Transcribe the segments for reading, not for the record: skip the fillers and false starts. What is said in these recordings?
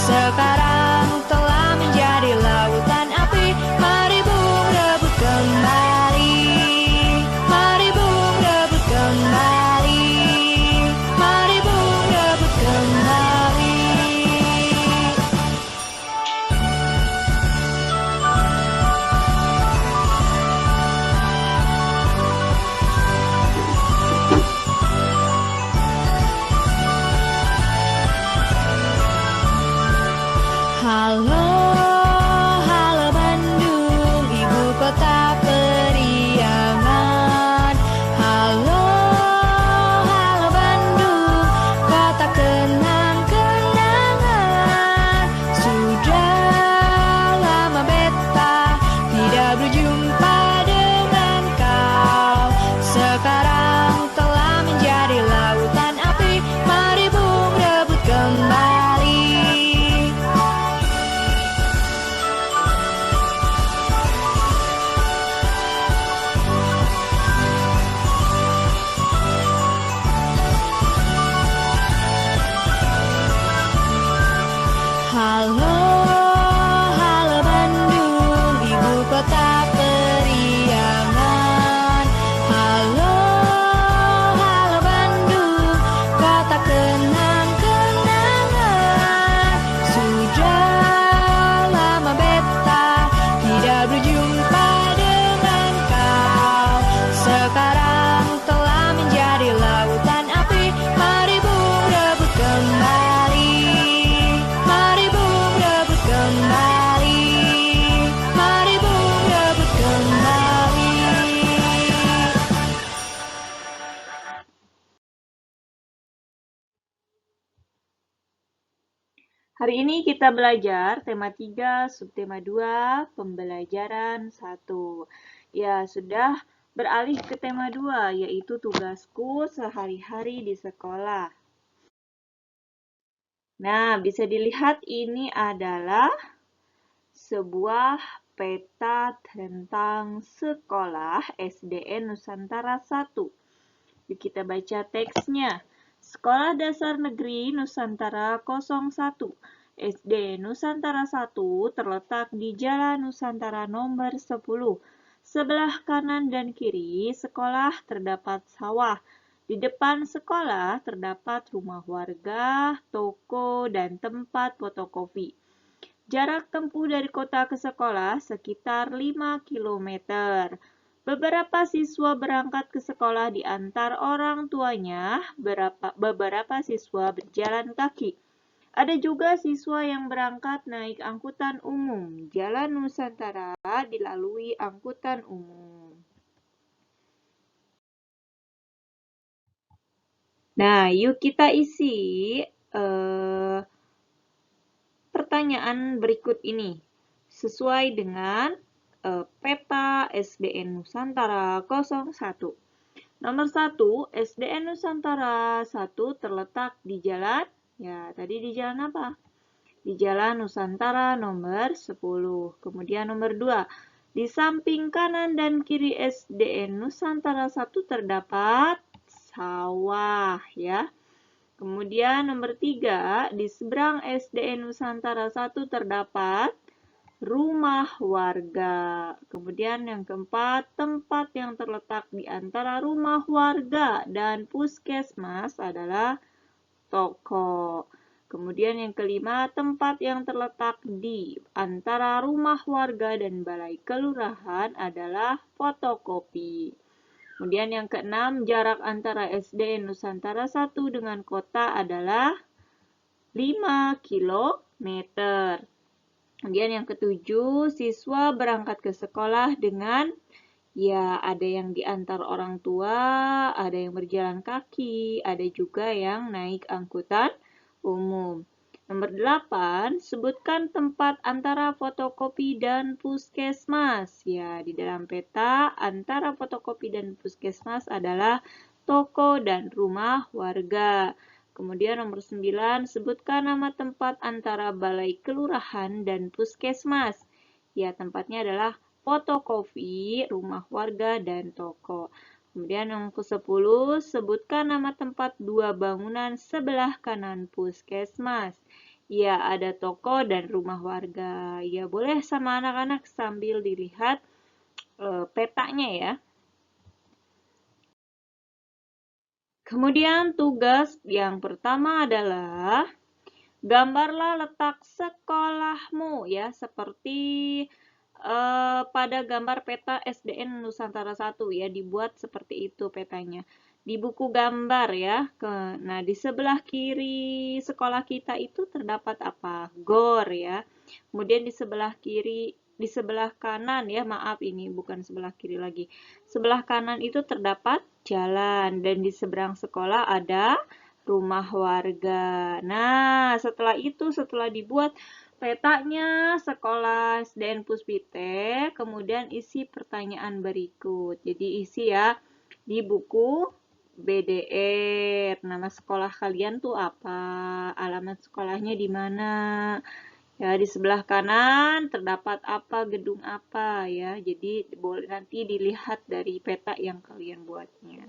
sekarang telah menjadi lautan api. Mari Bung rebut kembali, mari Bung rebut kembali, mari Bung rebut kembali. Halo, halo Bandung, ibu kota periangan. Halo, halo Bandung, kota kenang-kenangan. Sudah lama beta tidak berjumpa dengan kau. Sekarang telah menjadi lautan api. Mari Bung rebut kembali. Halo, halo Bandung, ibu kota periangan. Halo, halo Bandung, kota kenang-kenangan. Sudah lama beta tidak berjumpa dengan kau. Sekarang telah menjadi lautan api. Mari Bung rebut kembali, mari Bung rebut kembali, mari Bung rebut kembali. Hari ini kita belajar tema 3, subtema 2, pembelajaran 1. Ya, sudah beralih ke tema 2, yaitu tugasku sehari-hari di sekolah. Nah, bisa dilihat ini adalah sebuah peta tentang sekolah SDN Nusantara 1. Yuk kita baca teksnya. Sekolah Dasar Negeri Nusantara 01 SD Nusantara 1 terletak di Jalan Nusantara nomor 10. Sebelah kanan dan kiri sekolah terdapat sawah. Di depan sekolah terdapat rumah warga, toko, dan tempat fotokopi. Jarak tempuh dari kota ke sekolah sekitar 5 km. Beberapa siswa berangkat ke sekolah diantar orang tuanya, beberapa siswa berjalan kaki. Ada juga siswa yang berangkat naik angkutan umum. Jalan Nusantara dilalui angkutan umum. Nah, yuk kita isi pertanyaan berikut ini sesuai dengan peta SDN Nusantara 01. Nomor 1, SDN Nusantara 1 terletak di jalan, ya tadi di jalan apa? Di Jalan Nusantara nomor 10. Kemudian nomor 2, di samping kanan dan kiri SDN Nusantara 1 terdapat sawah, ya. Kemudian nomor 3, di seberang SDN Nusantara 1 terdapat rumah warga. Kemudian yang keempat, tempat yang terletak di antara rumah warga dan puskesmas adalah toko. Kemudian yang kelima, tempat yang terletak di antara rumah warga dan balai kelurahan adalah fotokopi. Kemudian yang keenam, jarak antara SDN Nusantara 1 dengan kota adalah 5 km. Kemudian yang ketujuh, siswa berangkat ke sekolah dengan, ya ada yang diantar orang tua, ada yang berjalan kaki, ada juga yang naik angkutan umum. Nomor 8, sebutkan tempat antara fotokopi dan puskesmas. Ya, di dalam peta antara fotokopi dan puskesmas adalah toko dan rumah warga. Kemudian nomor 9, sebutkan nama tempat antara balai kelurahan dan puskesmas. Ya, tempatnya adalah fotokopi, rumah warga, dan toko. Kemudian nomor 10, sebutkan nama tempat dua bangunan sebelah kanan puskesmas. Ya, ada toko dan rumah warga. Ya, boleh sama anak-anak sambil dilihat petanya ya. Kemudian tugas yang pertama adalah gambarlah letak sekolahmu ya, seperti pada gambar peta SDN Nusantara 1 ya, dibuat seperti itu petanya. Di buku gambar ya. Nah, di sebelah kiri sekolah kita itu terdapat apa? Gor ya. Kemudian di sebelah kiri, di sebelah kanan ya, maaf ini bukan sebelah kiri lagi. Sebelah kanan itu terdapat jalan dan di seberang sekolah ada rumah warga. Nah, setelah itu, setelah dibuat petanya sekolah SDN Puspite, kemudian isi pertanyaan berikut. Jadi isi ya di buku BDR. Nama sekolah kalian tuh apa? Alamat sekolahnya di mana? Ya, di sebelah kanan terdapat apa, gedung apa ya. Jadi boleh nanti dilihat dari peta yang kalian buatnya.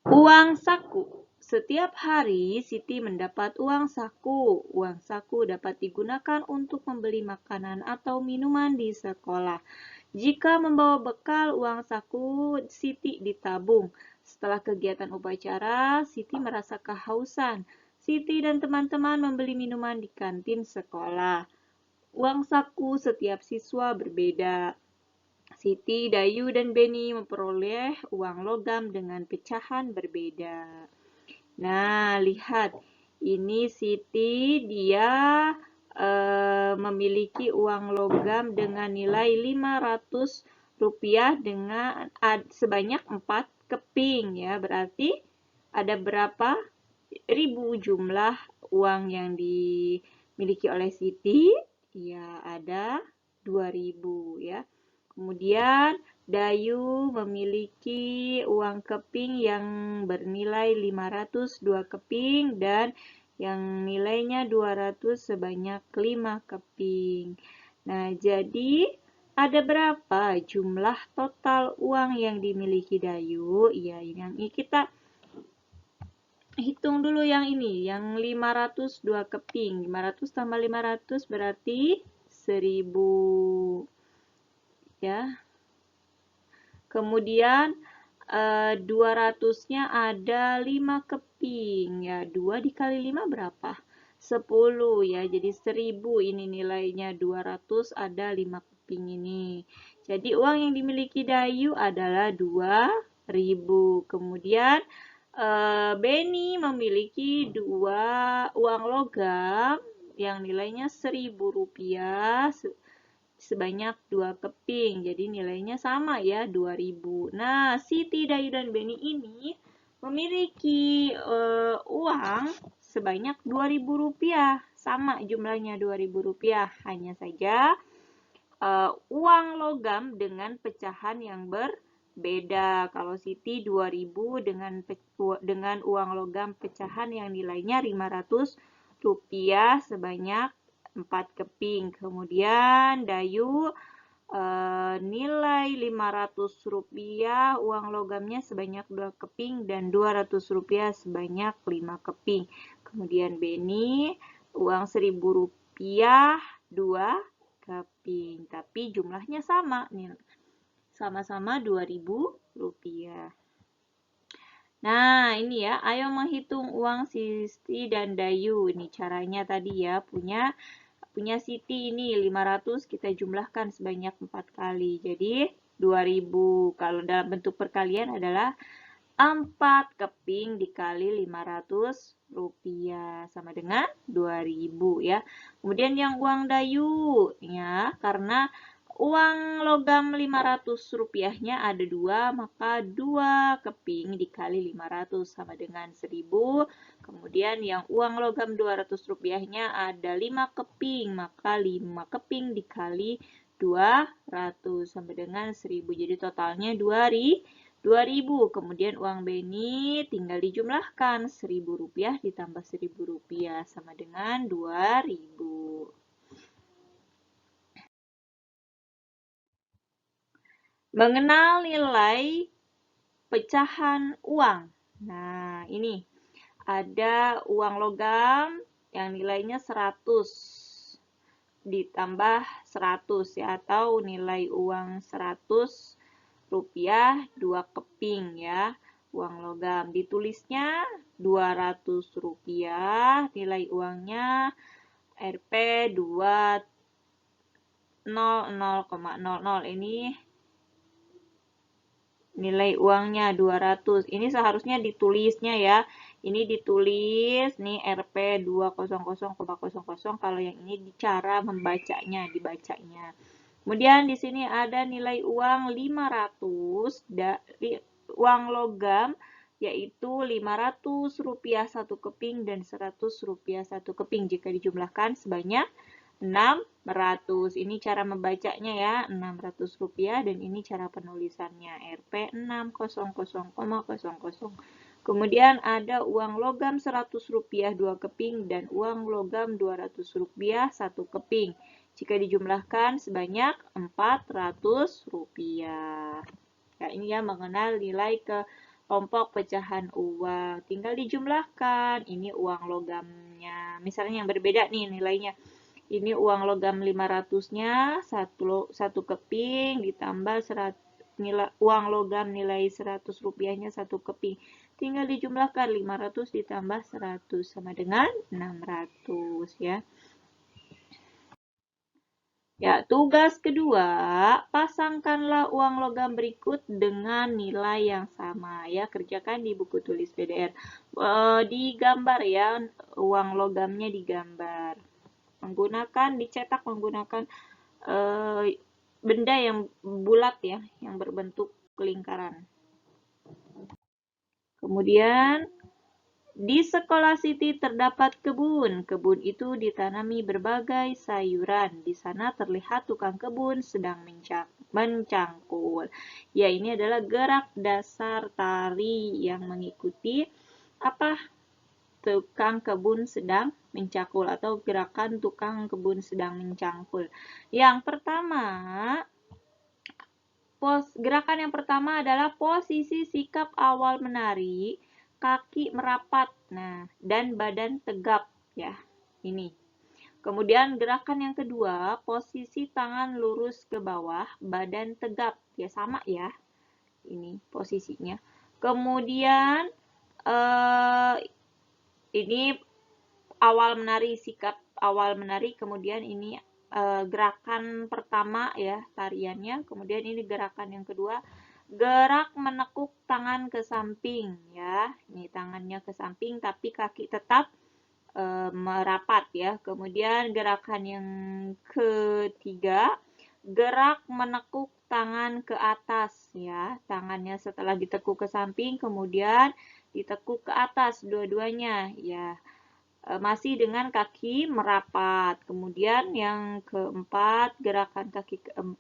Uang saku. Setiap hari Siti mendapat uang saku. Uang saku dapat digunakan untuk membeli makanan atau minuman di sekolah. Jika membawa bekal, uang saku Siti ditabung. Setelah kegiatan upacara, Siti merasa kehausan. Siti dan teman-teman membeli minuman di kantin sekolah. Uang saku setiap siswa berbeda. Siti, Dayu, dan Beni memperoleh uang logam dengan pecahan berbeda. Nah, lihat. Ini Siti, dia memiliki uang logam dengan nilai 500 rupiah dengan sebanyak 4 keping ya. Berarti ada berapa ribu jumlah uang yang dimiliki oleh Siti? Ya, ada 2000 ya. Kemudian Dayu memiliki uang keping yang bernilai 502 keping dan yang nilainya 200 sebanyak 5 keping. Nah, jadi ada berapa jumlah total uang yang dimiliki Dayu? Ya, yang ini kita hitung dulu yang ini, yang 502 keping. 500 tambah 500 berarti 1000. Ya. Kemudian 200-nya ada 5 keping. Ya, 2 dikali 5 berapa? 10 ya. Jadi 1000 ini nilainya, 200 ada 5 keping ini. Jadi uang yang dimiliki Dayu adalah 2000. Kemudian Beni memiliki 2 uang logam yang nilainya 1000 rupiah sebanyak 2 keping. Jadi nilainya sama ya, 2000. Nah, Siti, Dayu, dan Beni ini memiliki uang sebanyak 2000 rupiah. Sama jumlahnya 2000 rupiah. Hanya saja uang logam dengan pecahan yang berbeda. Kalau Siti 2000 dengan uang logam pecahan yang nilainya 500 rupiah sebanyak 4 keping. Kemudian Dayu nilai 500 rupiah uang logamnya sebanyak 2 keping dan 200 rupiah sebanyak 5 keping. Kemudian Beni uang 1000 rupiah 2 keping, tapi jumlahnya sama nih, sama-sama 2000 rupiah. Nah, ini ya, ayo menghitung uang Siti dan Dayu. Ini caranya tadi ya, punya Siti ini 500 kita jumlahkan sebanyak 4 kali. Jadi 2000. Kalau dalam bentuk perkalian adalah 4 keping dikali 500 rupiah sama dengan 2000 ya. Kemudian yang uang Dayu ya, karena uang logam 500 rupiahnya ada 2, maka 2 keping dikali 500 sama dengan 1000. Kemudian yang uang logam 200 rupiahnya ada 5 keping, maka 5 keping dikali 200 sama dengan 1000. Jadi totalnya 2000. Kemudian uang Beni tinggal dijumlahkan, 1000 rupiah ditambah 1000 rupiah sama dengan 2000. Mengenal nilai pecahan uang. Nah, ini ada uang logam yang nilainya 100 ditambah 100 ya, atau nilai uang 100 rupiah 2 keping ya, uang logam. Ditulisnya 200 rupiah, nilai uangnya Rp 200,00. Ini nilai uangnya 200. Ini seharusnya ditulisnya ya. Ini ditulis nih Rp 200,00. Kalau yang ini cara dibacanya. Kemudian di sini ada nilai uang 500 dari uang logam, yaitu 500 rupiah 1 keping dan 100 rupiah 1 keping. Jika dijumlahkan sebanyak 600. Ini cara membacanya ya, 600 rupiah, dan ini cara penulisannya, Rp 600,00. Kemudian ada uang logam 100 rupiah 2 keping dan uang logam 200 rupiah 1 keping. Jika dijumlahkan sebanyak 400 rupiah. Ya, ini ya mengenal nilai kelompok pecahan uang. Tinggal dijumlahkan. Ini uang logamnya. Misalnya yang berbeda nih nilainya. Ini uang logam 500-nya 1 keping ditambah uang logam nilai 100 rupiahnya 1 keping. Tinggal dijumlahkan 500 ditambah 100 sama dengan 600 ya. Ya, tugas kedua, pasangkanlah uang logam berikut dengan nilai yang sama ya. Kerjakan di buku tulis PDR. Digambar ya, uang logamnya digambar. Dicetak menggunakan benda yang bulat ya, yang berbentuk lingkaran. Kemudian di sekolah Siti terdapat kebun. Kebun itu ditanami berbagai sayuran. Di sana terlihat tukang kebun sedang mencangkul. Ya, ini adalah gerak dasar tari yang mengikuti apa? Tukang kebun sedang mencangkul atau gerakan tukang kebun sedang mencangkul. Yang pertama, gerakan yang pertama adalah posisi sikap awal menari, kaki merapat, nah, dan badan tegap ya. Ini. Kemudian gerakan yang kedua, posisi tangan lurus ke bawah, badan tegap, ya sama ya. Ini posisinya. Kemudian ini awal menari, sikap awal menari, kemudian ini gerakan pertama ya tariannya, kemudian ini gerakan yang kedua, gerak menekuk tangan ke samping ya, ini tangannya ke samping tapi kaki tetap merapat ya. Kemudian gerakan yang ketiga, gerak menekuk tangan ke atas ya, tangannya setelah ditekuk ke samping kemudian ditekuk ke atas dua-duanya ya, masih dengan kaki merapat. Kemudian yang keempat,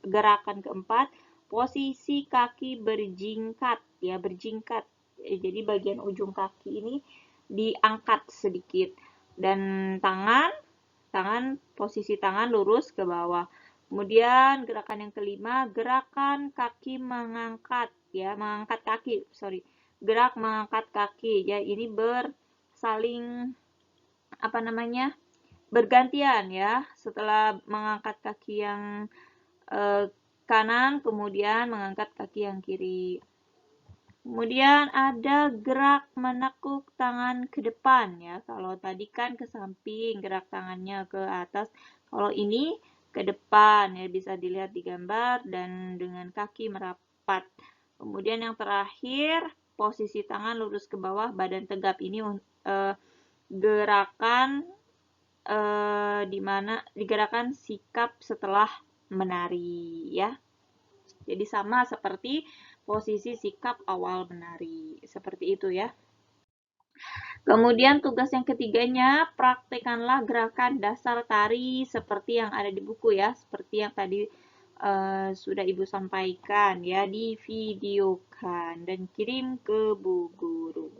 gerakan keempat, posisi kaki berjingkat ya, berjingkat. Jadi bagian ujung kaki ini diangkat sedikit dan posisi tangan lurus ke bawah. Kemudian gerakan yang kelima, gerakan kaki mengangkat ya, gerak mengangkat kaki ya, ini bergantian ya. Setelah mengangkat kaki yang kanan, kemudian mengangkat kaki yang kiri. Kemudian ada gerak menekuk tangan ke depan ya. Kalau tadi kan ke samping, gerak tangannya ke atas. Kalau ini ke depan ya, bisa dilihat di gambar dan dengan kaki merapat. Kemudian yang terakhir, posisi tangan lurus ke bawah, badan tegap. Ini gerakan digerakan sikap setelah menari ya. Jadi sama seperti posisi sikap awal menari. Seperti itu ya. Kemudian tugas yang ketiganya, praktekkanlah gerakan dasar tari seperti yang ada di buku ya. Seperti yang tadi sudah Ibu sampaikan ya, di videokan dan kirim ke Bu Guru.